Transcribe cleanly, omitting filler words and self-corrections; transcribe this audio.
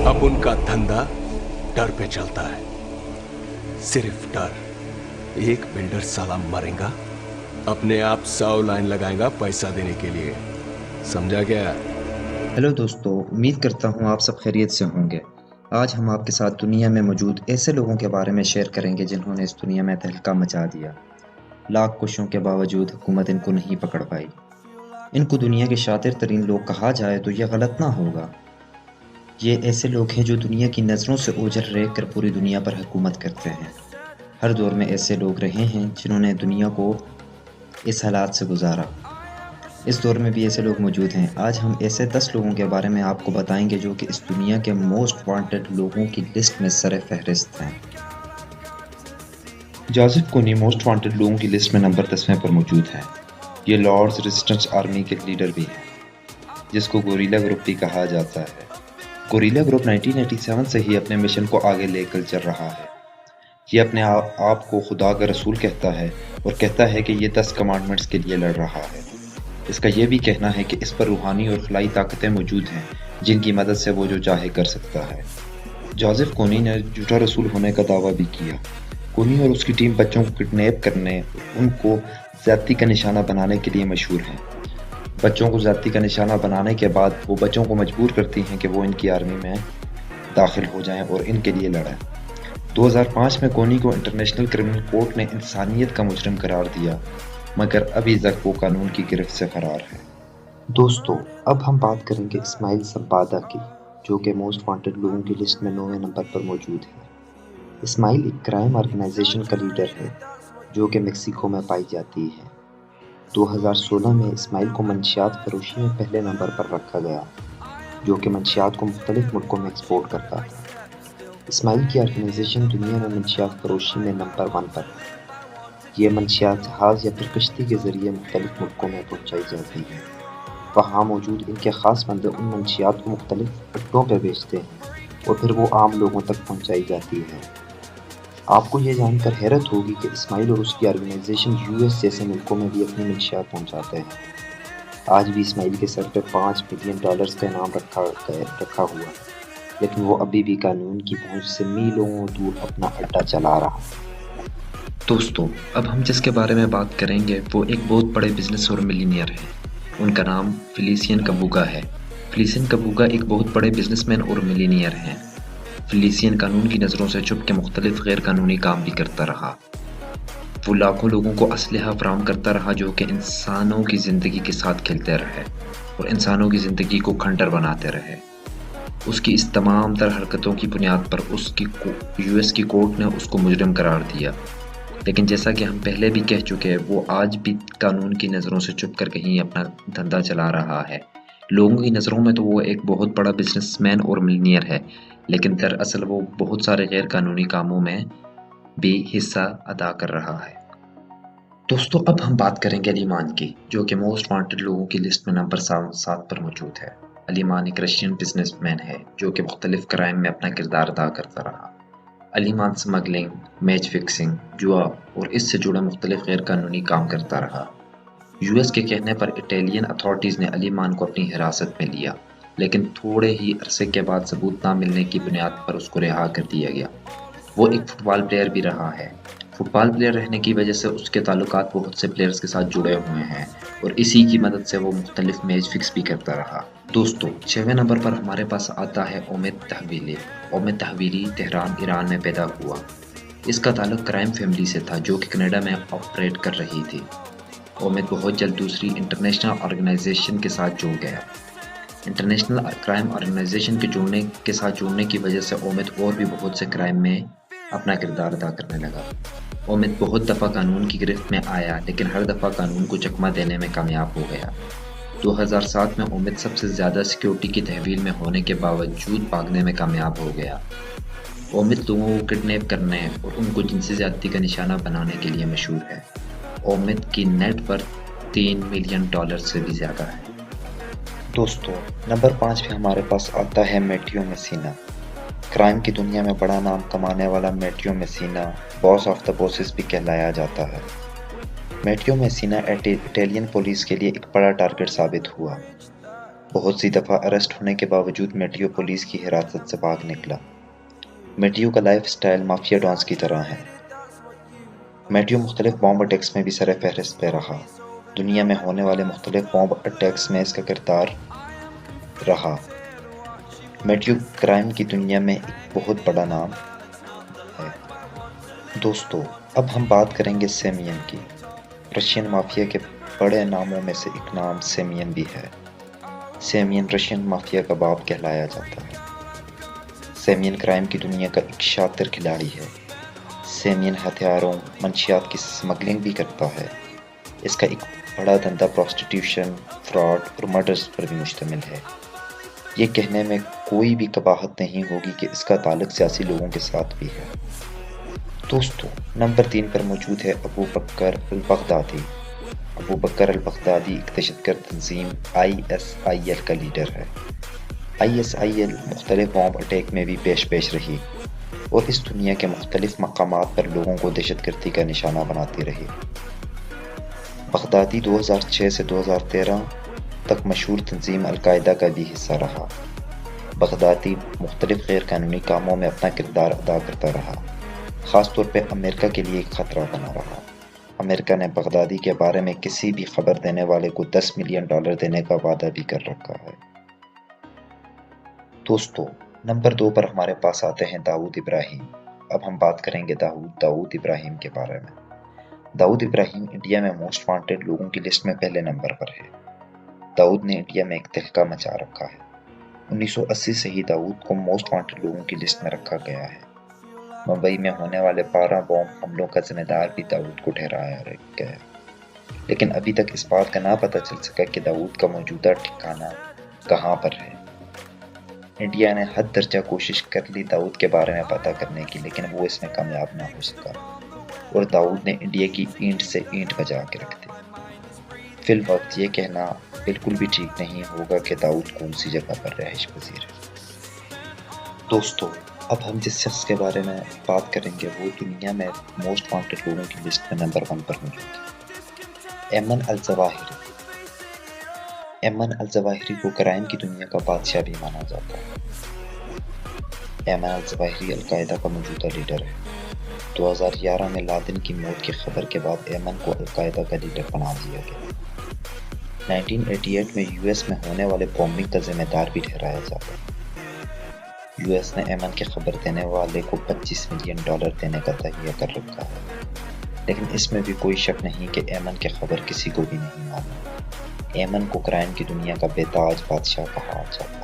अब उनका धंधा डर पे चलता है, सिर्फ डर। एक बिल्डर साला मरेगा, अपने आप 100 लाइन लगाएगा पैसा देने के लिए, समझा क्या? हेलो दोस्तों, उम्मीद करता हूँ आप सब खैरियत से होंगे। आज हम आपके साथ दुनिया में मौजूद ऐसे लोगों के बारे में शेयर करेंगे जिन्होंने इस दुनिया में तहलका मचा दिया। लाख कोशिशों के बावजूद हुकूमत इनको नहीं पकड़ पाई। इनको दुनिया के शातिर तरीन लोग कहा जाए तो यह गलत ना होगा। ये ऐसे लोग हैं जो दुनिया की नज़रों से ओझल रह कर पूरी दुनिया पर हुकूमत करते हैं। हर दौर में ऐसे लोग रहे हैं जिन्होंने दुनिया को इस हालात से गुजारा। इस दौर में भी ऐसे लोग मौजूद हैं। आज हम ऐसे 10 लोगों के बारे में आपको बताएंगे जो कि इस दुनिया के मोस्ट वांटेड लोगों की लिस्ट में सर फहरिस्त हैं। जोसेफ कोनी मोस्ट वांटेड लोगों की लिस्ट में नंबर 10वें पर मौजूद है। ये लॉर्ड्स रेजिस्टेंस आर्मी के लीडर भी हैं, जिसको गोरिल्ला ग्रुप भी कहा जाता है। गोरिल्ला ग्रुप 1987 से ही अपने मिशन को आगे लेकर चल रहा है। ये अपने आप को खुदा का रसूल कहता है और कहता है कि ये 10 कमांडमेंट्स के लिए लड़ रहा है। इसका यह भी कहना है कि इस पर रूहानी और खलाई ताकतें मौजूद हैं जिनकी मदद से वो जो चाहे कर सकता है। जोसेफ कोनी ने झूठा रसूल होने का दावा भी किया। कोनी और उसकी टीम बच्चों को किडनैप करने, उनको ज़्यादती का निशाना बनाने के लिए मशहूर हैं। बच्चों को ज़्यादती का निशाना बनाने के बाद वो बच्चों को मजबूर करती हैं कि वो इनकी आर्मी में दाखिल हो जाएं और इनके लिए लड़ें। 2005 में कोनी को इंटरनेशनल क्रिमिनल कोर्ट ने इंसानियत का मुजरिम करार दिया, मगर अभी तक वो कानून की गिरफ्त से फरार है। दोस्तों, अब हम बात करेंगे इस्माइल सब्बादा की, जो कि मोस्ट वांटेड लोगों की लिस्ट में 9वें नंबर पर मौजूद है। इस्माइल एक क्राइम ऑर्गेनाइजेशन का लीडर है जो कि मेक्सिको में पाई जाती है। 2016 में इस्माइल को मंशियात फरोशी में पहले नंबर पर रखा गया, जो कि मंशियात को मुख्तलिफ मुल्कों में एक्सपोर्ट करता था। इस्माइल की ऑर्गेनाइजेशन दुनिया में मंशियात फरोशी में नंबर 1 पर है। ये मंशियात जहाज़ या फिर कश्ती के ज़रिए मुख्तलिफ मुल्कों में पहुँचाई जाती है। वहाँ मौजूद इनके ख़ास बंदे उन मंशियात को मुख्तलिफ अड्डों पर बेचते हैं और फिर वो आम लोगों तक पहुँचाई जाती है। आपको ये जानकर हैरत होगी कि इस्माइल और उसकी ऑर्गेनाइजेशन यूएस जैसे मुल्कों में भी अपनी मंशियात पहुँचाते हैं। आज भी इस्माइल के सर पे $5 मिलियन का इनाम रखा हुआ है, लेकिन वो अभी भी कानून की पहुँच से मीलों दूर अपना अड्डा चला रहा है। दोस्तों, अब हम जिसके बारे में बात करेंगे वो एक बहुत बड़े बिजनेस और मिलीनियर है। उनका नाम फेलिसियन कबूगा है। फेलिसियन कबूगा एक बहुत बड़े बिजनेसमैन और मिलीनियर हैं। फेलिसियन कानून की नज़रों से छुप के मुख्तलिफ गैर कानूनी काम भी करता रहा। वो लाखों लोगों को असलहा फराहम करता रहा जो कि इंसानों की ज़िंदगी के साथ खेलते रहे और इंसानों की ज़िंदगी को खंडर बनाते रहे। उसकी इस तमाम तर हरकतों की बुनियाद पर यूएस की कोर्ट ने उसको मुजरिम करार दिया। लेकिन जैसा कि हम पहले भी कह चुके हैं, वो आज भी कानून की नज़रों से छुप कर कहीं अपना धंधा चला रहा है। लोगों की नज़रों में तो वो एक बहुत बड़ा बिजनेसमैन और मिलीनियर है, लेकिन दरअसल वो बहुत सारे गैर कानूनी कामों में भी हिस्सा अदा कर रहा है। दोस्तों, अब हम बात करेंगे अली मान की, जो कि मोस्ट वांटेड लोगों की लिस्ट में नंबर 7 पर मौजूद है। अली मान एक रशियन बिजनेसमैन है जो कि मुख्तलिफ क्राइम में अपना किरदार अदा करता रहा। अली मान स्मगलिंग, मैच फिक्सिंग, जुआ और इससे जुड़े मुख्तलिफ गैर कानूनी काम करता रहा। यूएस के कहने पर इटालियन अथॉरिटीज़ ने अली मान को अपनी हिरासत में लिया, लेकिन थोड़े ही अरसे के बाद सबूत ना मिलने की बुनियाद पर उसको रिहा कर दिया गया। वो एक फुटबॉल प्लेयर भी रहा है। फुटबॉल प्लेयर रहने की वजह से उसके ताल्लुकात बहुत से प्लेयर्स के साथ जुड़े हुए हैं और इसी की मदद से वो मुख्तलिफ मैच फिक्स भी करता रहा। दोस्तों, 6वें नंबर पर हमारे पास आता है ओमिद तहवीली। ओमिद तहवीली तेहरान, ईरान में पैदा हुआ। इसका ताल्लुक क्राइम फैमिली से था जो कि कनाडा में ऑपरेट कर रही थी। ओमिद बहुत जल्द दूसरी इंटरनेशनल ऑर्गेनाइजेशन के साथ जुड़ गया। इंटरनेशनल क्राइम ऑर्गेनाइजेशन के साथ जुड़ने की वजह से ओमिद और भी बहुत से क्राइम में अपना किरदार अदा करने लगा। ओमिद बहुत दफ़ा कानून की गिरफ्त में आया, लेकिन हर दफ़ा कानून को चकमा देने में कामयाब हो गया। 2007 में ओमिद सबसे ज़्यादा सिक्योरिटी की तहवील में होने के बावजूद भागने में कामयाब हो गया। ओमिद लोगों को किडनैप करने और उनको जिनसी ज़्यादती का निशाना बनाने के लिए मशहूर है। ओमिद की नेट वर्थ $3 मिलियन से भी ज़्यादा है। दोस्तों, नंबर 5 पे हमारे पास आता है मैटियो मेसीना। क्राइम की दुनिया में बड़ा नाम कमाने वाला Matteo Messina boss of the bosses भी कहलाया जाता है। मैटियो मेसीना इटालियन पुलिस के लिए एक बड़ा टारगेट साबित हुआ। बहुत सी दफ़ा अरेस्ट होने के बावजूद मेटियो पुलिस की हिरासत से भाग निकला। मेटियो का लाइफ स्टाइल माफिया डॉन्स की तरह है। मेटियो मुख्तलिफ बॉम्ब अटैक्स में भी सर फहरिस्त पे रहा। दुनिया में होने वाले मुख्तलिफ बॉम्ब अटैक्स में इसका किरदार रहा। मेटियो क्राइम की दुनिया में एक बहुत बड़ा नाम है। दोस्तों, अब हम बात करेंगे सेमियन की। रशियन माफिया के बड़े नामों में से एक नाम सेमियन भी है। सेमियन रशियन माफिया का बाप कहलाया जाता है। सेमियन क्राइम की दुनिया का एक शातिर खिलाड़ी है। सेमियन हथियारों, मंशियात की स्मगलिंग भी करता है। इसका एक बड़ा धंधा प्रोस्टिट्यूशन, फ्रॉड और मर्डर्स पर भी मुश्तमिल है। ये कहने में कोई भी कबाहत नहीं होगी कि इसका ताल्लुक सियासी लोगों के साथ भी है। दोस्तों, नंबर 3 पर मौजूद है अबू बकर अल-बगदादी। अबू बकर अल-बगदादी एक दहशतगर्द तंजीम ISIL का लीडर है। ISIL मुख्तलिफ बॉम्ब अटैक में भी पेश रही और इस दुनिया के मुख्तलिफ मकामात पर लोगों को दहशतगर्दी का निशाना बनाती रही। बगदादी 2006 से 2013 तक मशहूर तंजीम अल-कायदा का भी हिस्सा रहा। बगदादी मुख्तलिफ गैर कानूनी कामों में अपना किरदार अदा करता रहा, ख़ास तौर पर अमेरिका के लिए एक ख़तरा बना रहा। अमेरिका ने बगदादी के बारे में किसी भी खबर देने वाले को $10 मिलियन देने का वादा भी कर रखा है। दोस्तों, नंबर 2 पर हमारे पास आते हैं दाऊद इब्राहिम। अब हम बात करेंगे दाऊद इब्राहिम के बारे में। दाऊद इब्राहिम इंडिया में मोस्ट वांटेड लोगों की लिस्ट में पहले नंबर पर है। दाऊद ने इंडिया में एक तहलका मचा रखा है। 1980 से ही दाऊद को मोस्ट वांटेड लोगों की लिस्ट में रखा गया है। मुंबई में होने वाले 12 बॉम्ब हमलों का जिम्मेदार भी दाऊद को ठहराया गया है, लेकिन अभी तक इस बात का ना पता चल सका कि दाऊद का मौजूदा ठिकाना कहाँ पर है। इंडिया ने हद दर्जा कोशिश कर ली दाऊद के बारे में पता करने की, लेकिन वो इसमें कामयाब ना हो सका और दाऊद ने इंडिया की ईंट से ईंट बजा के रख दी। फिल वक्त ये कहना बिल्कुल भी ठीक नहीं होगा कि दाऊद कौन सी जगह पर रहाइश पजीर है। दोस्तों, अब हम जिस शख्स के बारे में बात करेंगे वो दुनिया में मोस्ट वांटेड लोगों की लिस्ट में नंबर 1 पर मौजूद है, ऐमन अल-ज़वाहिरी। ऐमन अल-ज़वाहिरी को क्राइम की दुनिया का बादशाह भी माना जाता है। ऐमन अल-ज़वाहिरी अल-कायदा का मौजूदा लीडर है। 2011 में लादेन की मौत की खबर के बाद ऐमन को अल-कायदा का लीडर बना दिया गया। 1988 में यूएस में होने वाले बॉम्बिंग का जिम्मेदार भी ठहराया जाता है। यूएस ने ऐमन की खबर देने वाले को $25 मिलियन देने का तहैया कर रखा है, लेकिन इसमें भी कोई शक नहीं कि ऐमन की खबर किसी को भी नहीं मालूम। ऐमन को क्राइम की दुनिया का बेताज बादशाह कहा जाता है।